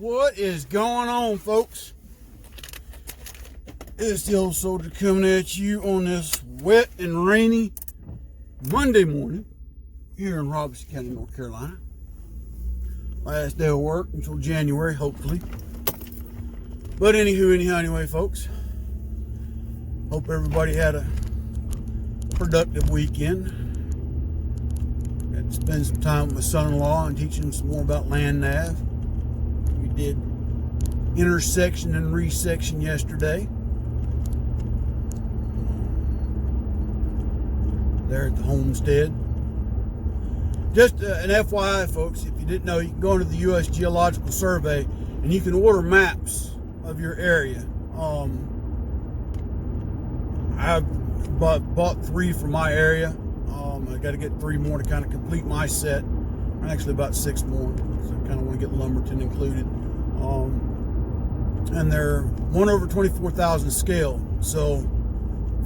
What is going on, folks? It's the old soldier coming at you on this wet and rainy Monday morning here in Robeson County, North Carolina. Last day of work until January, hopefully. But anyway, folks. Hope everybody had a productive weekend. Got to spend some time with my son-in-law and teach him some more about land nav. We did intersection and resection yesterday. There at the homestead. Just an FYI, folks, if you didn't know, you can go into the U.S. Geological Survey and you can order maps of your area. I've bought 3 for my area. I got to get 3 more to kind of complete my set. Actually, about 6 more. So I kind of want to get Lumberton included. And they're 1/24,000 scale. So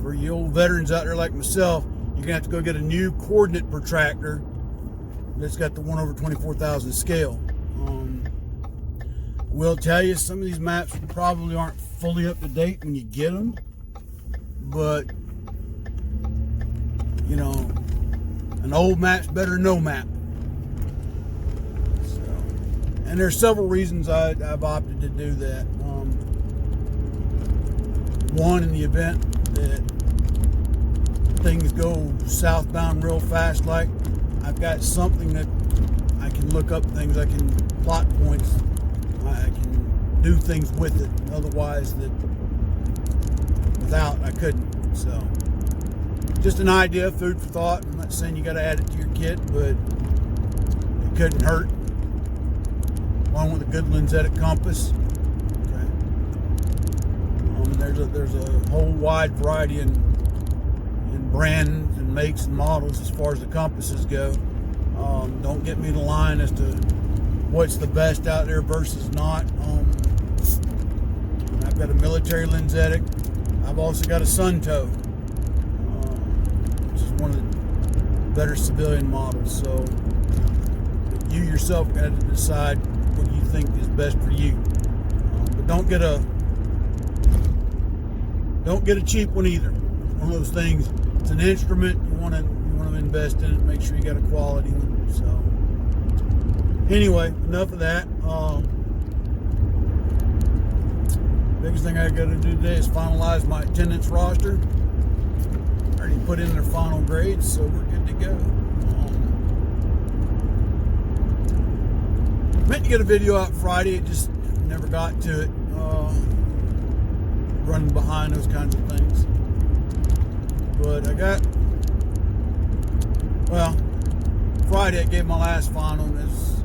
for you old veterans out there like myself, you're gonna have to go get a new coordinate protractor that's got the 1/24,000 scale. Will tell you some of these maps probably aren't fully up to date when you get them, but you know, an old map's better than no map. So, and there's several reasons I've opted to do that. One, in the event that things go southbound real fast, like I've got something that I can look up things, I can plot points, I can do things with it. Otherwise, that without I couldn't. So just an idea, food for thought. I'm not saying you got to add it to your kit, but it couldn't hurt. Along with a good lensatic compass. Okay. There's a whole wide variety in brands and makes and models as far as the compasses go. Don't get me the line as to what's the best out there versus not. I've got a military lensatic. I've also got a Suntoe, which is one of the better civilian models. So you yourself got to decide what you think is best for you. But don't get a cheap one either. One of those things. It's an instrument. You want to invest in it. Make sure you got a quality one. So anyway, enough of that. Biggest thing I got to do today is finalize my attendance roster. Already put in their final grades, so we're good to go. Meant to get a video out Friday. It just never got to it. Running behind those kinds of things. But Friday I gave my last final, and as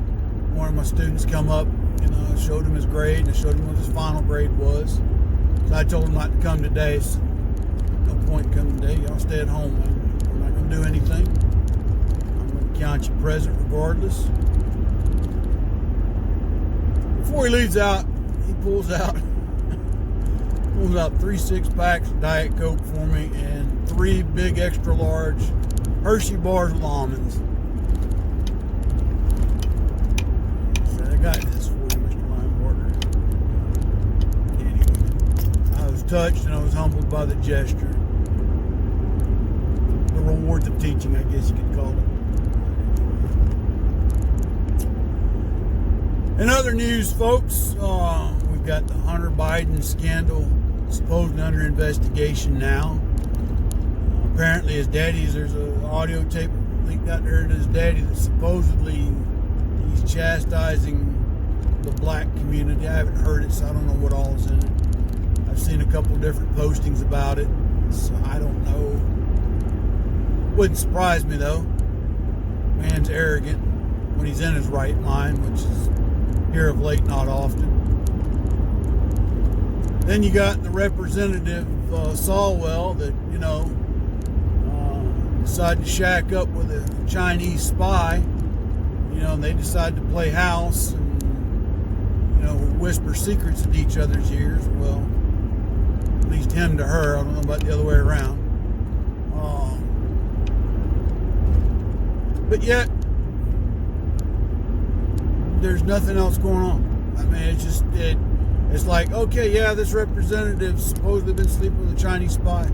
one of my students come up, I showed him his grade, and I showed him what his final grade was. So I told him not to come today. So no point in coming today. Y'all stay at home. I'm not going to do anything. I'm going to count you present regardless. Before he leaves out, he pulls out 3 6-packs of Diet Coke for me and 3 big extra large Hershey bars with almonds. So I got this for you, Mr. Linebarger. Anyway, I was touched and I was humbled by the gesture. The rewards of teaching, I guess you could call it. In other news, folks, we've got the Hunter Biden scandal supposedly under investigation now. Apparently his daddy's, there's an audio tape leaked out there to his daddy that supposedly he's chastising the black community. I haven't heard it, so I don't know what all is in it. I've seen a couple different postings about it, so I don't know. Wouldn't surprise me though. Man's arrogant when he's in his right mind, which is here of late not often. Then you got the representative Solwell that, decided to shack up with a Chinese spy. And they decided to play house and, whisper secrets at each other's ears. Well, at least him to her. I don't know about the other way around. But yet, there's nothing else going on. I mean, it's like, okay, yeah, this representative's supposedly been sleeping with a Chinese spy.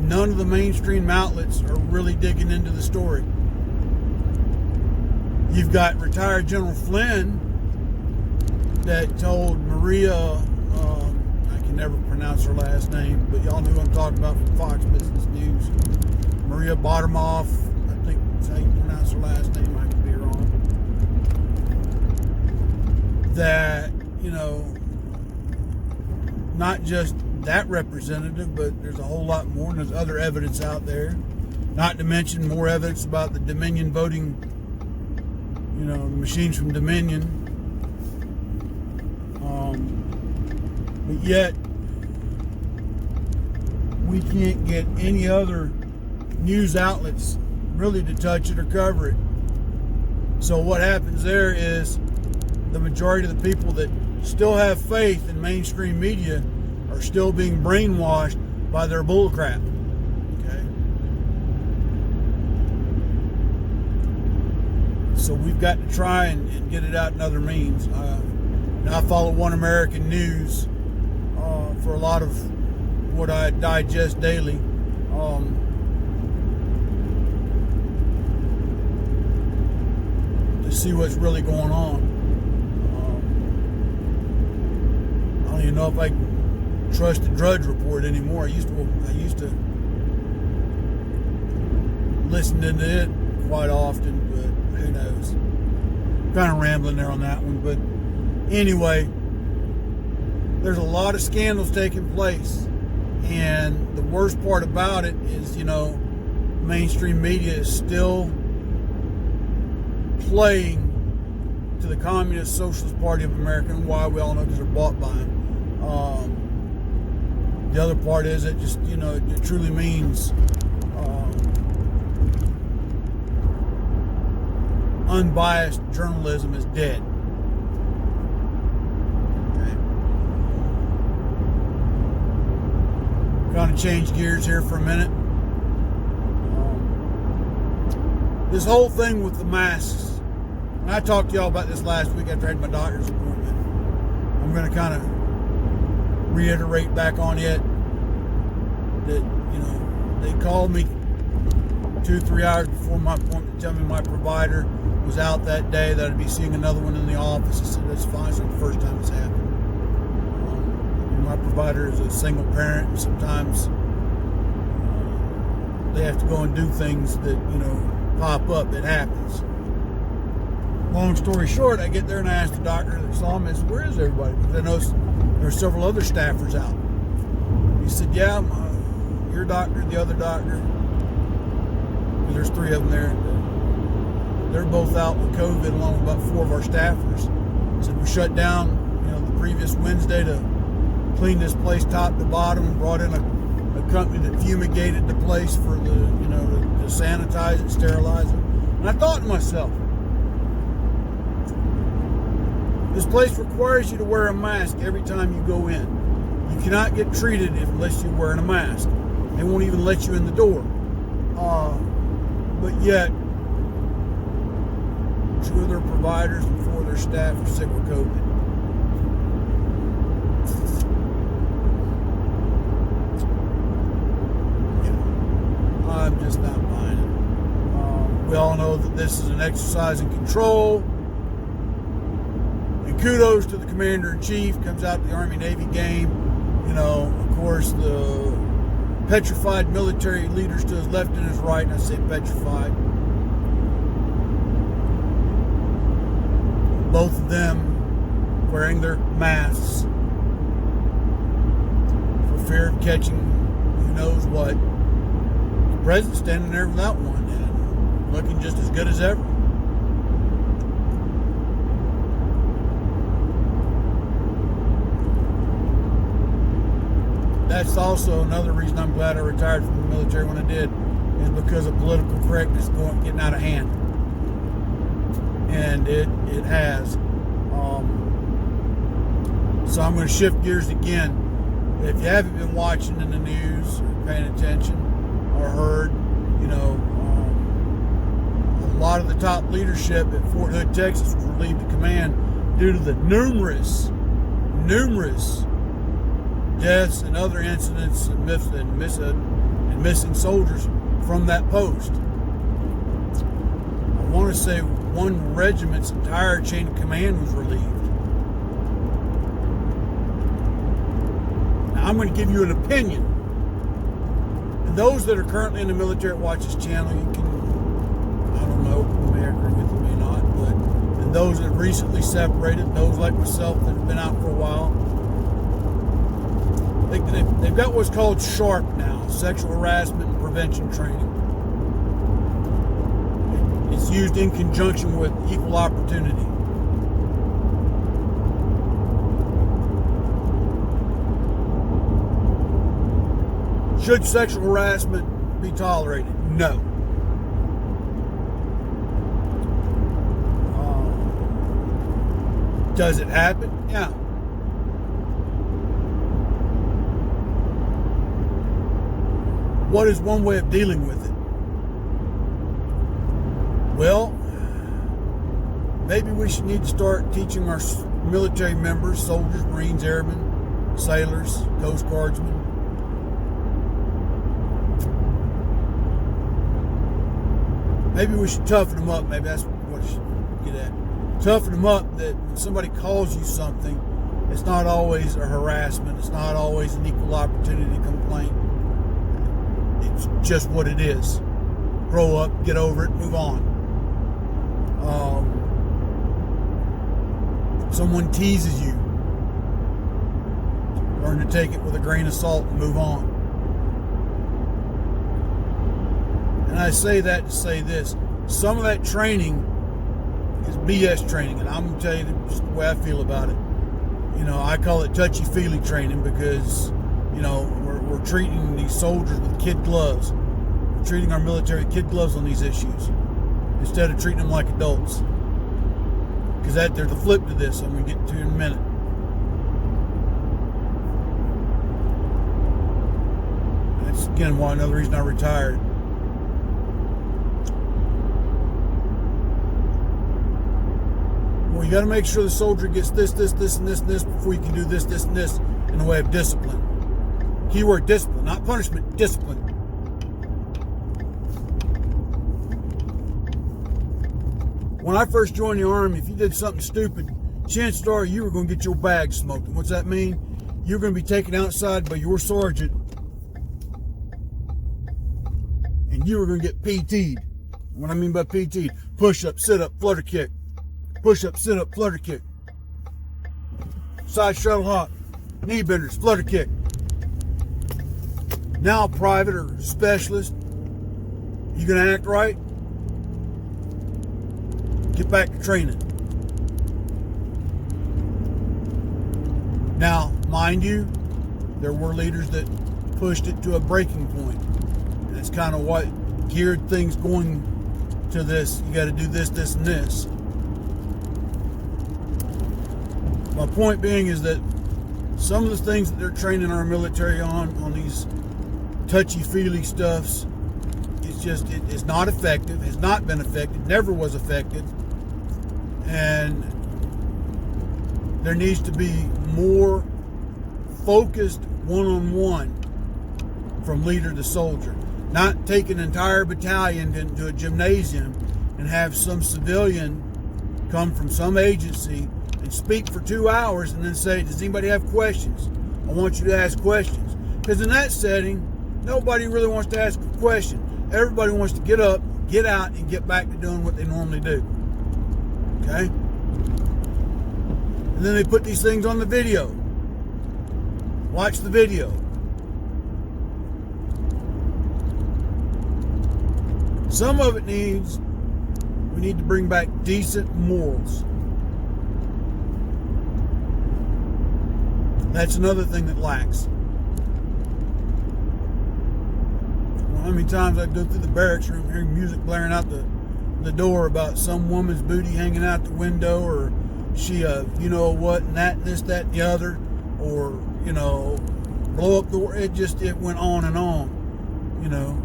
None of the mainstream outlets are really digging into the story. You've got retired General Flynn that told Maria, I can never pronounce her last name, but y'all know who I'm talking about from Fox Business News. Maria Bottomoff, I think that's how you pronounce her last name, I could be wrong. That, not just that representative, but there's a whole lot more, and there's other evidence out there. Not to mention more evidence about the Dominion voting, the machines from Dominion. But yet, we can't get any other news outlets really to touch it or cover it. So what happens there is the majority of the people that still have faith in mainstream media are still being brainwashed by their bullcrap. Okay? So we've got to try and get it out in other means. Now I follow One American News for a lot of what I digest daily. To see what's really going on. I don't even know if I trust the Drudge Report anymore. I used to listen to it quite often, but who knows? Kind of rambling there on that one, but anyway, there's a lot of scandals taking place, and the worst part about it is, mainstream media is still playing to the Communist Socialist Party of America, and why we all know, because they're bought by them. The other part is it just, it truly means unbiased journalism is dead. Okay. Going to change gears here for a minute. This whole thing with the masks, and I talked to y'all about this last week after I had my doctor's appointment. I'm going to kind of reiterate back on it that, they called me 2-3 hours before my appointment to tell me my provider was out that day, that I'd be seeing another one in the office. I said, that's fine. It's not the first time it's happened. My provider is a single parent, and sometimes they have to go and do things that, pop up. It happens. Long story short, I get there and I ask the doctor that saw me, I said, where is everybody? Because I know there are several other staffers out. He said, yeah, your doctor, the other doctor, there's 3 of them there. They're both out with COVID, along with about 4 of our staffers. He said, we shut down, the previous Wednesday to clean this place top to bottom, and brought in a company that fumigated the place for the, to sanitize it, sterilize it. And I thought to myself, this place requires you to wear a mask every time you go in. You cannot get treated unless you're wearing a mask. They won't even let you in the door. But yet, 2 of their providers and 4 of their staff are sick with COVID. I'm just not buying it. We all know that this is an exercise in control. And kudos to the Commander-in-Chief. Comes out to the Army-Navy game. Of course, the petrified military leaders to his left and his right, and I say petrified. Both of them wearing their masks for fear of catching who knows what. The president's standing there without one and looking just as good as ever. That's also another reason I'm glad I retired from the military when I did, is because of political correctness getting out of hand. And it has. So I'm going to shift gears again. If you haven't been watching in the news or paying attention or heard, a lot of the top leadership at Fort Hood, Texas was relieved of command due to the numerous deaths and other incidents and missing soldiers from that post. I want to say one regiment's entire chain of command was relieved. Now I'm going to give you an opinion. And those that are currently in the Military Watch this channel, you can, I don't know, you may agree with me, may not, but and those that have recently separated, those like myself that have been out for a while, they've got what's called SHARP now, Sexual Harassment and Prevention Training. It's used in conjunction with equal opportunity. Should sexual harassment be tolerated? No. Does it happen? Yeah. What is one way of dealing with it? Well, maybe we should need to start teaching our military members, soldiers, Marines, airmen, sailors, Coast Guardsmen, maybe we should toughen them up. Maybe that's what you should get at. Toughen them up that when somebody calls you something, it's not always a harassment. It's not always an equal opportunity complaint. It's just what it is. Grow up, get over it, move on. Someone teases you, learn to take it with a grain of salt and move on. And I say that to say this. Some of that training is BS training, and I'm going to tell you just the way I feel about it. You know, I call it touchy-feely training because, you know, we're treating these soldiers with kid gloves. We're treating our military kid gloves on these issues instead of treating them like adults. Because there's a flip to this I'm going to get to in a minute. That's, again, why another reason I retired. Well, you got to make sure the soldier gets this, and this before you can do this, and this in the way of discipline. Keyword discipline, not punishment, discipline. When I first joined the Army, if you did something stupid, chances are you were going to get your bag smoked. And what's that mean? You're going to be taken outside by your sergeant and you were going to get PT'd. What I mean by PT'd, push up, sit up, flutter kick. Push up, sit up, flutter kick. Side shuttle hop, knee benders, flutter kick. Now private or specialist, you going to act right? Get back to training. Now, mind you, there were leaders that pushed it to a breaking point. And that's kind of what geared things going to this. You got to do this, this, and this. My point being is that some of the things that they're training our military on these touchy-feely stuffs, it's not effective, has not been effective, never was effective. And there needs to be more focused one-on-one from leader to soldier. Not take an entire battalion into a gymnasium and have some civilian come from some agency and speak for 2 hours and then say, does anybody have questions? I want you to ask questions. Because in that setting, nobody really wants to ask a question. Everybody wants to get up, get out, and get back to doing what they normally do. Okay? And then they put these things on the video. Watch the video. Some of it we need to bring back decent morals. That's another thing that lacks. Well, how many times I go through the barracks room hearing music blaring out the door about some woman's booty hanging out the window, or she you know what, and that, this, that, and the other, or, you know, blow up the, it went on and on, you know.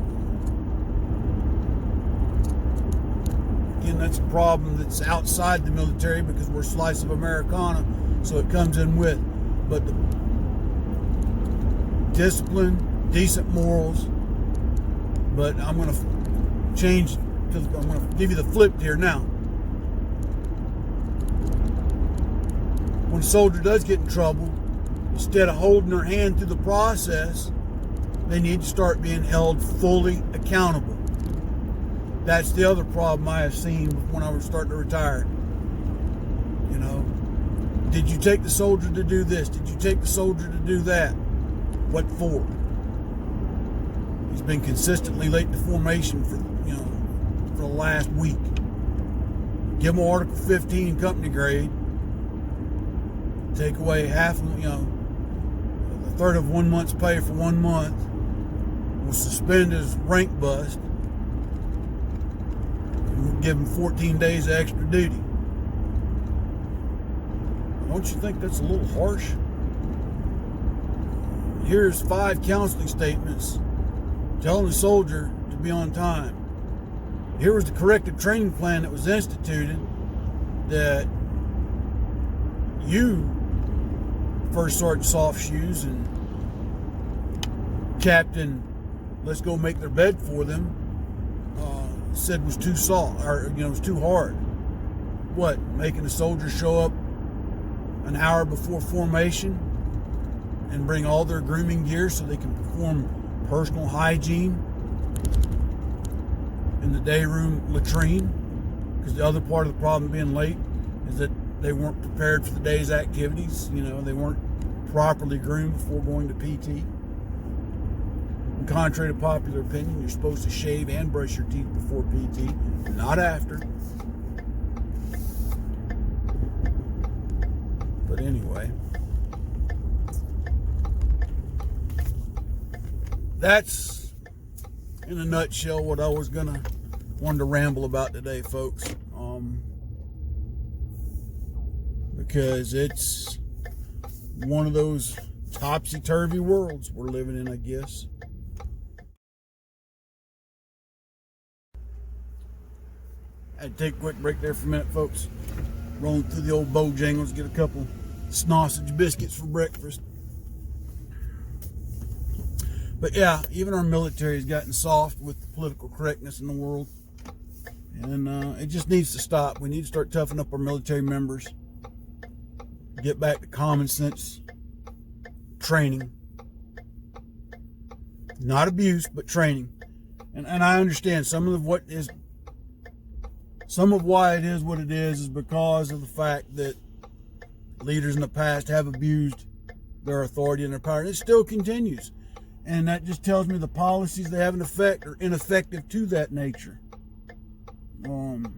again, that's a problem that's outside the military because we're a slice of Americana, so it comes in with. But the discipline, decent morals. But I'm going to change, I'm going to give you the flip here now. When a soldier does get in trouble, instead of holding their hand through the process, they need to start being held fully accountable. That's the other problem I have seen when I was starting to retire. You know, did you take the soldier to do this? Did you take the soldier to do that? What for? He's been consistently late to formation for the last week. Give him Article 15 company grade. Take away half, a third of 1 month's pay for 1 month. We'll suspend his rank bust. We'll give him 14 days of extra duty. Don't you think that's a little harsh? Here's 5 counseling statements telling the soldier to be on time. Here was the corrective training plan that was instituted that you, First Sergeant Soft Shoes and Captain Let's Go Make Their Bed for Them, said was too soft, or was too hard. What, making the soldiers show up an hour before formation and bring all their grooming gear so they can perform personal hygiene in the day room latrine? Because the other part of the problem being late is that they weren't prepared for the day's activities. They weren't properly groomed before going to PT. And contrary to popular opinion, you're supposed to shave and brush your teeth before PT, not after. But anyway, that's in a nutshell what I was wanted to ramble about today, folks. Because it's one of those topsy-turvy worlds we're living in, I guess. I had to take a quick break there for a minute, folks. Rolling through the old Bojangles, get a couple sausage biscuits for breakfast. But yeah, even our military has gotten soft with the political correctness in the world. And it just needs to stop. We need to start toughening up our military members. Get back to common sense training. Not abuse, but training. And I understand some of why it is what it is because of the fact that leaders in the past have abused their authority and their power. And it still continues. And that just tells me the policies they have in effect are ineffective to that nature. And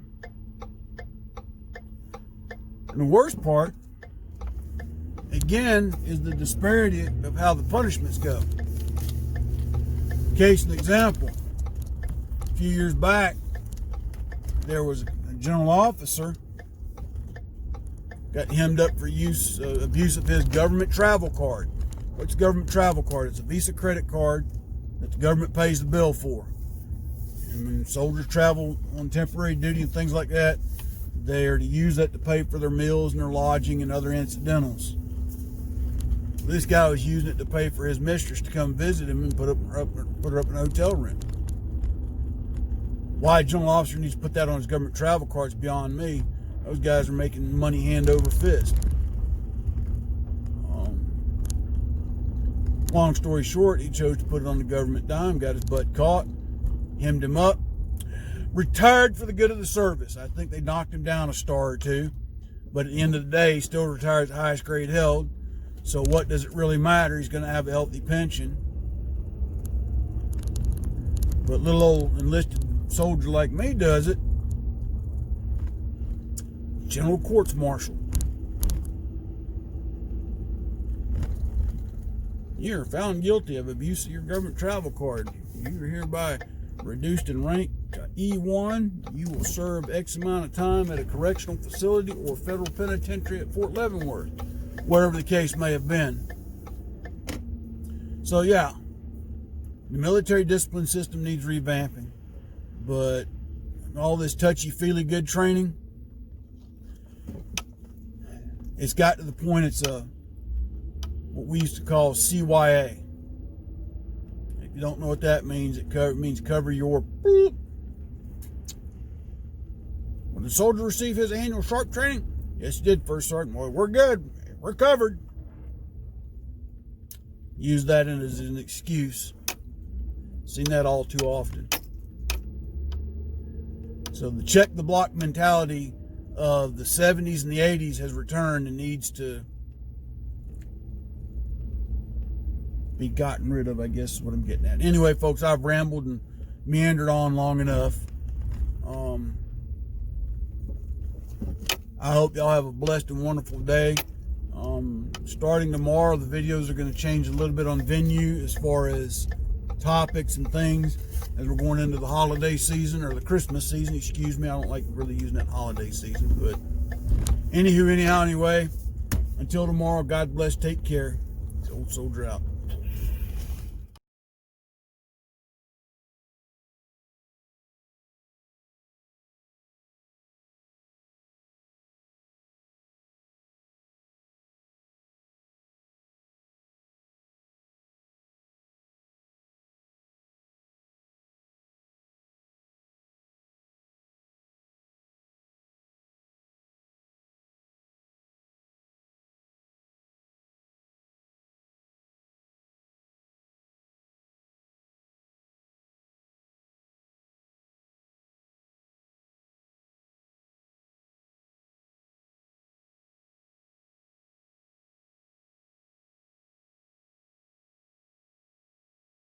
the worst part, again, is the disparity of how the punishments go. Case in example, a few years back, there was a general officer got hemmed up for abuse of his government travel card. What's a government travel card? It's a Visa credit card that the government pays the bill for. And when soldiers travel on temporary duty and things like that, they are to use that to pay for their meals and their lodging and other incidentals. This guy was using it to pay for his mistress to come visit him and put her up in a hotel room. Why a general officer needs to put that on his government travel card is beyond me. Those guys are making money hand over fist. Long story short, he chose to put it on the government dime, got his butt caught, hemmed him up, retired for the good of the service. I think they knocked him down a star or two, but at the end of the day, he still retires the highest grade held. So what does it really matter? He's going to have a healthy pension. But little old enlisted soldier like me does it. General courts martial. You're found guilty of abuse of your government travel card. You are hereby reduced in rank to E1. You will serve X amount of time at a correctional facility or federal penitentiary at Fort Leavenworth, wherever the case may have been. So yeah, the military discipline system needs revamping, but all this touchy-feely good training, it's got to the point it's what we used to call CYA. If you don't know what that means, it means cover your boop. When the soldier received his annual sharp training, yes, he did, First Sergeant. Well, we're good. We're covered. Use that as an excuse. Seen that all too often. So the check the block mentality of the 70s and the 80s has returned and needs to be gotten rid of, I guess is what I'm getting at. Anyway, folks, I've rambled and meandered on long enough. I hope y'all have a blessed and wonderful day. Starting tomorrow, the videos are going to change a little bit on venue as far as topics and things as we're going into the holiday season, or the Christmas season, excuse me. I don't like really using that holiday season, but anywho, anyhow, anyway, until tomorrow, God bless, take care. It's Old Soldier out.